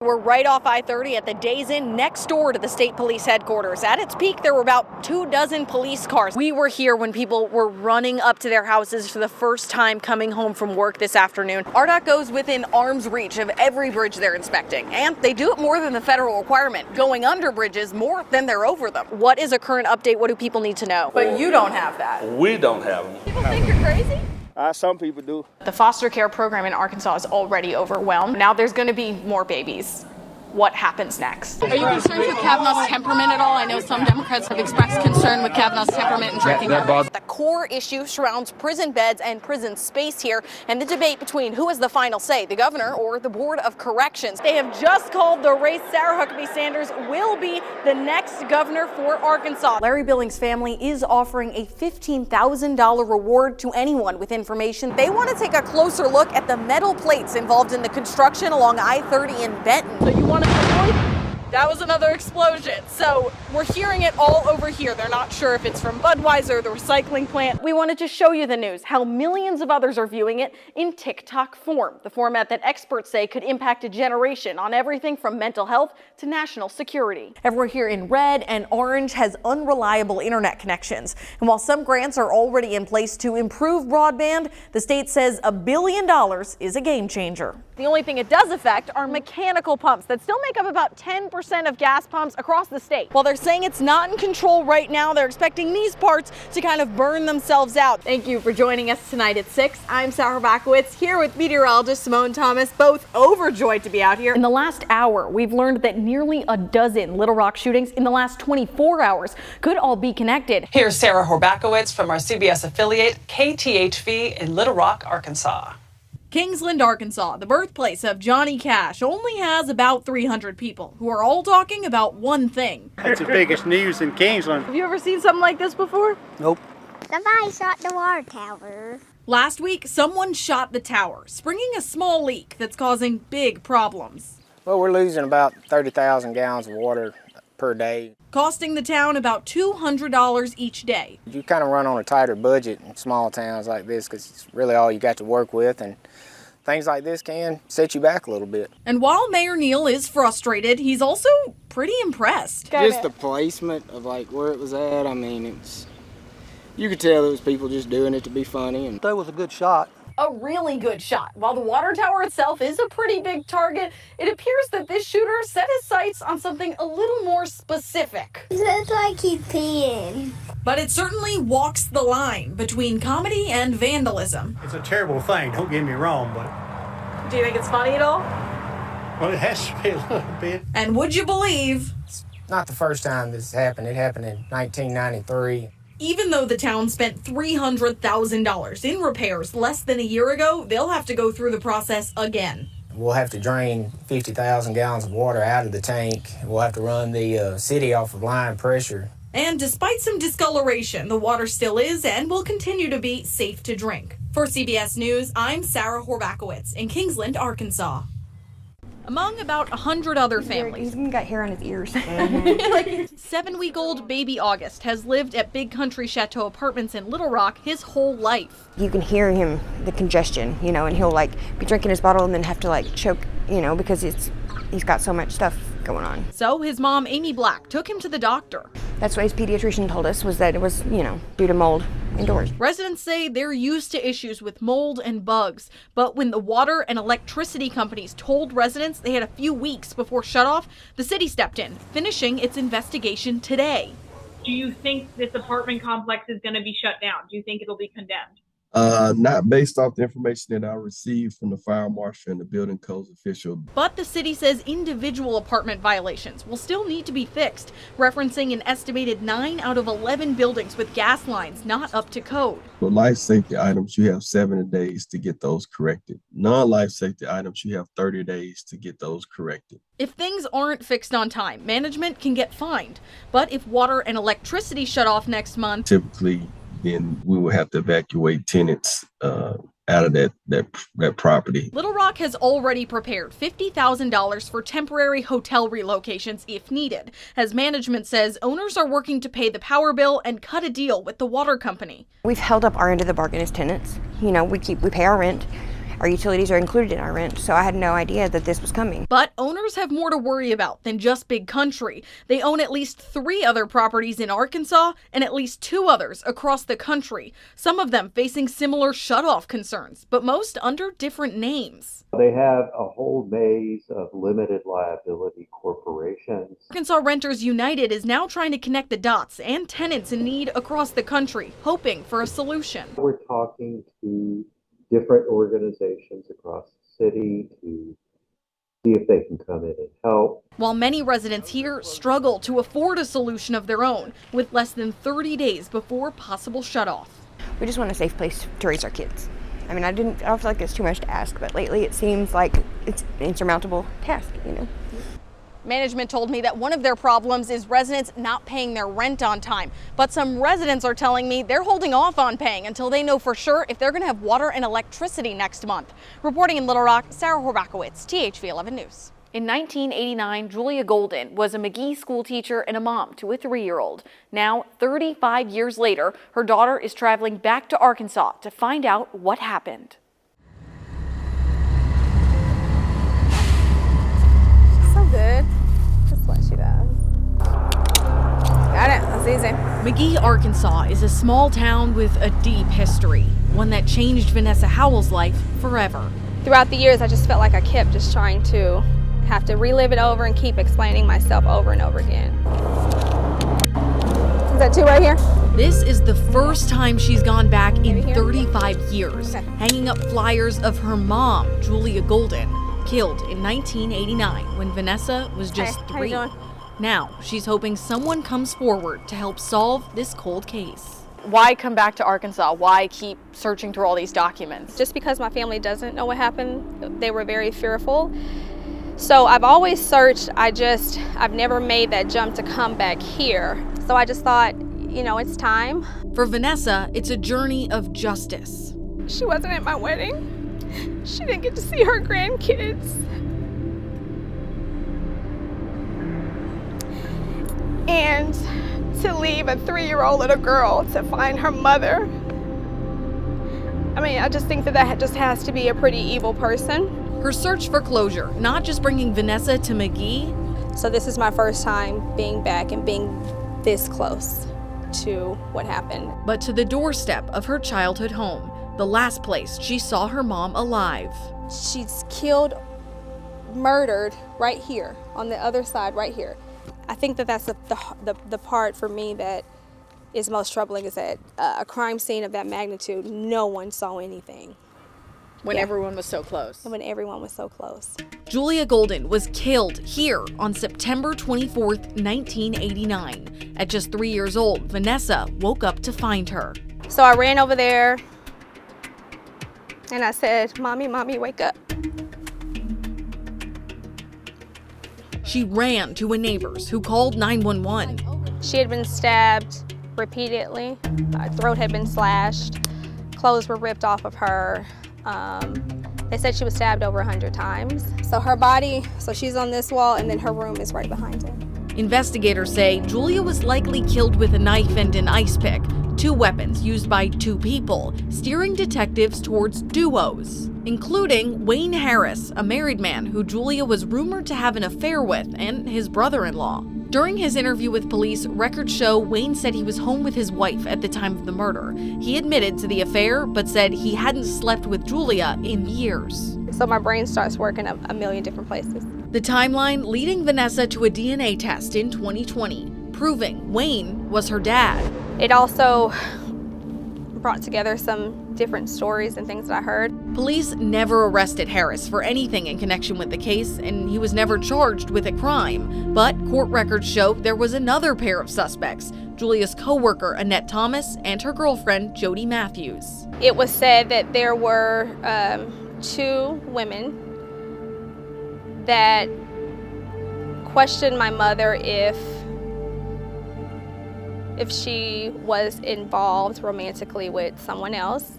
We're right off I-30 at the Days Inn next door to the state police headquarters. At its peak, there were about 24 police cars. We were here when people were running up to their houses for the first time coming home from work this afternoon. RDOT goes within arm's reach of every bridge they're inspecting, and they do it more than the federal requirement, going under bridges more than they're over them. What is a current update? What do people need to know? But you don't have that. We don't have them. People think you're crazy? Some people do. The foster care program in Arkansas is already overwhelmed. Now there's going to be more babies. What happens next? Are you concerned with Kavanaugh's temperament at all? I know some Democrats have expressed concern with Kavanaugh's temperament and drinking. The core issue surrounds prison beds and prison space here, and the debate between who has the final say, the governor or the Board of Corrections. They have just called the race. Sarah Huckabee Sanders will be the next governor for Arkansas. Larry Billings' family is offering a $15,000 reward to anyone with information. They want to take a closer look at the metal plates involved in the construction along I-30 in Benton. So you want to That was another explosion. So we're hearing it all over here. They're not sure if it's from Budweiser, the recycling plant. We wanted to show you the news, how millions of others are viewing it in TikTok form, the format that experts say could impact a generation on everything from mental health to national security. Everyone here in red and orange has unreliable internet connections. And while some grants are already in place to improve broadband, the state says $1 billion is a game changer. The only thing it does affect are mechanical pumps that still make up about 10% of gas pumps across the state. While they're saying it's not in control right now, they're expecting these parts to kind of burn themselves out. Thank you for joining us tonight at 6. I'm Sarah Horbacewicz here with meteorologist Simone Thomas, both overjoyed to be out here. In the last hour, we've learned that nearly a dozen Little Rock shootings in the last 24 hours could all be connected. Here's Sarah Horbacewicz from our CBS affiliate KTHV in Little Rock, Arkansas. Kingsland, Arkansas, the birthplace of Johnny Cash, only has about 300 people who are all talking about one thing. That's the biggest news in Kingsland. Have you ever seen something like this before? Nope. Somebody shot the water tower. Last week, someone shot the tower, springing a small leak that's causing big problems. Well, we're losing about 30,000 gallons of water per day. Costing the town about $200 each day. You kind of run on a tighter budget in small towns like this because it's really all you got to work with, and things like this can set you back a little bit. And while Mayor Neal is frustrated, he's also pretty impressed. Just the placement of like where it was at, I mean, you could tell it was people just doing it to be funny. And That was a good shot. A really good shot. While the water tower itself is a pretty big target, it appears that this shooter set his sights on something a little more specific. It looks like he's peeing. But it certainly walks the line between comedy and vandalism. It's a terrible thing, don't get me wrong, but... Do you think it's funny at all? Well, it has to be a little bit. And would you believe... Not the first time this happened. It happened in 1993. Even though the town spent $300,000 in repairs less than a year ago, they'll have to go through the process again. We'll have to drain 50,000 gallons of water out of the tank. We'll have to run the city off of line pressure. And despite some discoloration, the water still is and will continue to be safe to drink. For CBS News, I'm Sarah Horbacewicz in Kingsland, Arkansas. Among about 100 other families. He's got hair on his ears. 7-week-old baby August has lived at Big Country Chateau Apartments in Little Rock his whole life. You can hear him, the congestion, and he'll be drinking his bottle and then have to choke, because he's got so much stuff going on. So his mom, Amy Black, took him to the doctor. That's what his pediatrician told us, was that it was, due to mold indoors. Residents say they're used to issues with mold and bugs, but when the water and electricity companies told residents they had a few weeks before shutoff, the city stepped in, finishing its investigation today. Do you think this apartment complex is going to be shut down? Do you think it'll be condemned? Not based off the information that I received from the fire marshal and the building codes official. But the city says individual apartment violations will still need to be fixed, referencing an estimated 9 out of 11 buildings with gas lines not up to code. For life safety items, you have 7 days to get those corrected. Non-life safety items, you have 30 days to get those corrected. If things aren't fixed on time, management can get fined. But if water and electricity shut off next month, typically, then we will have to evacuate tenants out of that property. Little Rock has already prepared $50,000 for temporary hotel relocations if needed, as management says owners are working to pay the power bill and cut a deal with the water company. We've held up our end of the bargain as tenants. We pay our rent. our utilities are included in our rent, so I had no idea that this was coming. But owners have more to worry about than just Big Country. They own at least 3 other properties in Arkansas and at least 2 others across the country, some of them facing similar shutoff concerns, but most under different names. They have a whole maze of limited liability corporations. Arkansas Renters United is now trying to connect the dots and tenants in need across the country, hoping for a solution. We're talking to different organizations across the city to see if they can come in and help. While many residents here struggle to afford a solution of their own, with less than 30 days before possible shutoff. We just want a safe place to raise our kids. I mean, I don't feel like it's too much to ask, but lately it seems like it's an insurmountable task, you know. Management told me that one of their problems is residents not paying their rent on time. But some residents are telling me they're holding off on paying until they know for sure if they're going to have water and electricity next month. Reporting in Little Rock, Sarah Horbacewicz, THV 11 News. In 1989, Julia Golden was a McGee school teacher and a mom to a 3-year-old. Now, 35 years later, her daughter is traveling back to Arkansas to find out what happened. She's so good. That's what she does. Got it. That's easy. McGee, Arkansas is a small town with a deep history, one that changed Vanessa Howell's life forever. Throughout the years, I just felt like I kept just trying to have to relive it over and keep explaining myself over and over again. Is that 2 right here? This is the first time she's gone back in 35 years, hanging up flyers of her mom, Julia Golden, killed in 1989 when Vanessa was just 3. Now, she's hoping someone comes forward to help solve this cold case. Why come back to Arkansas? Why keep searching through all these documents? Just because my family doesn't know what happened, they were very fearful. So I've always searched, I've never made that jump to come back here. So I just thought, you know, it's time. For Vanessa, it's a journey of justice. She wasn't at my wedding. She didn't get to see her grandkids. And to leave a 3-year-old little girl to find her mother. I mean, I just think that just has to be a pretty evil person. Her search for closure, not just bringing Vanessa to McGee. So this is my first time being back and being this close to what happened. But to the doorstep of her childhood home, the last place she saw her mom alive. She's killed, murdered right here, on the other side right here. I think that that's the part for me that is most troubling, is that a crime scene of that magnitude, no one saw anything. When everyone was so close. When everyone was so close. Julia Golden was killed here on September 24th, 1989. At just 3 years old, Vanessa woke up to find her. So I ran over there and I said, "Mommy, Mommy, wake up." She ran to a neighbor's who called 911. She had been stabbed repeatedly. Her throat had been slashed. Clothes were ripped off of her. They said she was stabbed over 100 times. So her body, so she's on this wall and then her room is right behind it. Investigators say Julia was likely killed with a knife and an ice pick, 2 weapons used by 2 people, steering detectives towards duos, including Wayne Harris, a married man who Julia was rumored to have an affair with, and his brother-in-law. During his interview with police, records show Wayne said he was home with his wife at the time of the murder. He admitted to the affair, but said he hadn't slept with Julia in years. So my brain starts working a million different places. The timeline leading Vanessa to a DNA test in 2020, proving Wayne was her dad. It also brought together some different stories and things that I heard. Police never arrested Harris for anything in connection with the case, and he was never charged with a crime. But court records show there was another pair of suspects, Julia's co-worker Annette Thomas and her girlfriend Jody Matthews. It was said that there were 2 women that questioned my mother if she was involved romantically with someone else,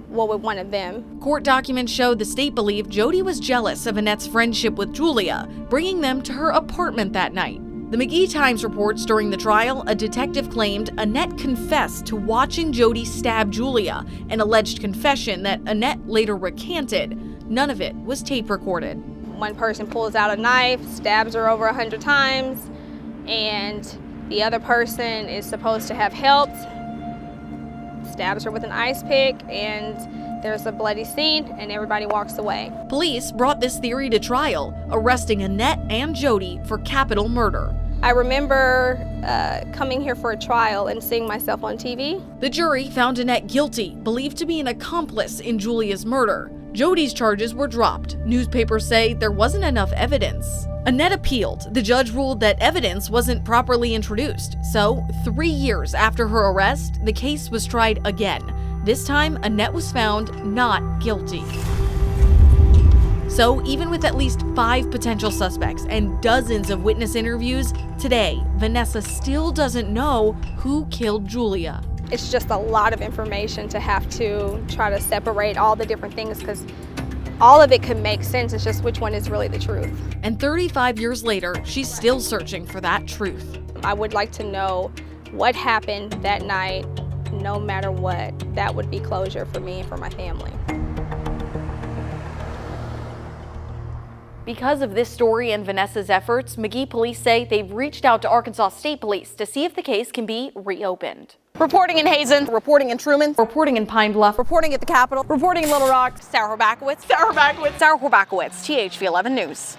with one of them. Court documents show the state believed Jody was jealous of Annette's friendship with Julia, bringing them to her apartment that night. The McGee Times reports during the trial, a detective claimed Annette confessed to watching Jody stab Julia, an alleged confession that Annette later recanted. None of it was tape recorded. One person pulls out a knife, stabs her over 100 times, and the other person is supposed to have helped, stabs her with an ice pick, and there's a bloody scene, and everybody walks away. Police brought this theory to trial, arresting Annette and Jody for capital murder. I remember coming here for a trial and seeing myself on TV. The jury found Annette guilty, believed to be an accomplice in Julia's murder. Jody's charges were dropped. Newspapers say there wasn't enough evidence. Annette appealed. The judge ruled that evidence wasn't properly introduced. So, 3 years after her arrest, the case was tried again. This time, Annette was found not guilty. So, even with at least 5 potential suspects and dozens of witness interviews, today, Vanessa still doesn't know who killed Julia. It's just a lot of information to have to try to separate all the different things, because all of it could make sense. It's just which one is really the truth. And 35 years later, she's still searching for that truth. I would like to know what happened that night, no matter what. That would be closure for me and for my family. Because of this story and Vanessa's efforts, McGee police say they've reached out to Arkansas State Police to see if the case can be reopened. Reporting in Hazen, reporting in Truman, reporting in Pine Bluff, reporting at the Capitol, reporting in Little Rock, Sarah Horbacewicz, THV 11 News.